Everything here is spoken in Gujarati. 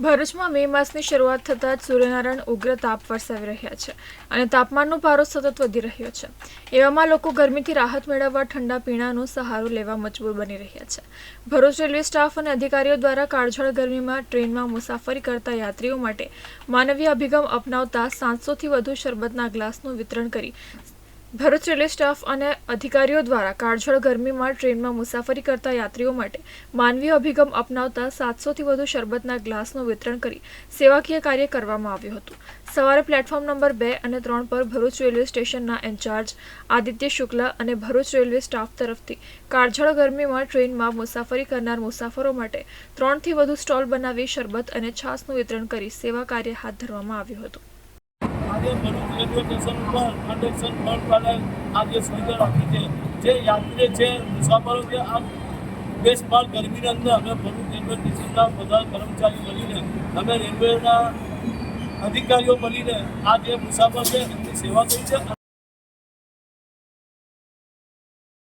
ભરૂચમાં મે માસની શરૂઆત થતાં જ સૂર્યનારાયણ ઉગ્ર તાપ વરસાવી રહ્યા છે અને તાપમાનનો પારો સતત વધી રહ્યો છે। એવામાં લોકો ગરમીથી રાહત મેળવવા ઠંડા પીણાનો સહારો લેવા મજબૂર બની રહ્યા છે। ભરૂચ રેલવે સ્ટાફ અને અધિકારીઓ દ્વારા કાળઝાળ ગરમીમાં ટ્રેનમાં મુસાફરી કરતા યાત્રીઓ માટે માનવીય અભિગમ અપનાવતા 700થી વધુ શરબતના ગ્લાસનું વિતરણ કરી ભરૂચ રેલવે સ્ટાફ અને અધિકારીઓ દ્વારા કાળઝાળ ગરમીમાં ટ્રેનમાં મુસાફરી કરતા યાત્રીઓ માટે માનવીય અભિગમ અપનાવતા 700થી વધુ શરબતના ગ્લાસનું વિતરણ કરી સેવાકીય કાર્ય કરવામાં આવ્યું હતું। સવારે પ્લેટફોર્મ નંબર 2 અને 3 પર ભરૂચ રેલવે સ્ટેશનના ઇન્ચાર્જ આદિત્ય શુક્લા અને ભરૂચ રેલવે સ્ટાફ તરફથી કાળઝાળ ગરમીમાં ટ્રેનમાં મુસાફરી કરનાર મુસાફરો માટે 3થી વધુ સ્ટોલ બનાવી શરબત અને છાશનું વિતરણ કરી સેવા કાર્ય હાથ ધરવામાં આવ્યું હતું। આજે ભરૂચ રેલવે સ્ટેશન પર કન્ડક્શન બોર્ડ વાળા આજે સુવિધા રાખી છે। જે યાત્રી છે મુસાફરો છે આ દેશભર ગરમીની અંદર અમે ભરૂચ રેલવે સ્ટેશનના બધા કર્મચારીઓ મળીને અમે રેલવેના અધિકારીઓ મળીને આ જે મુસાફર છે એમની સેવા કરી છે।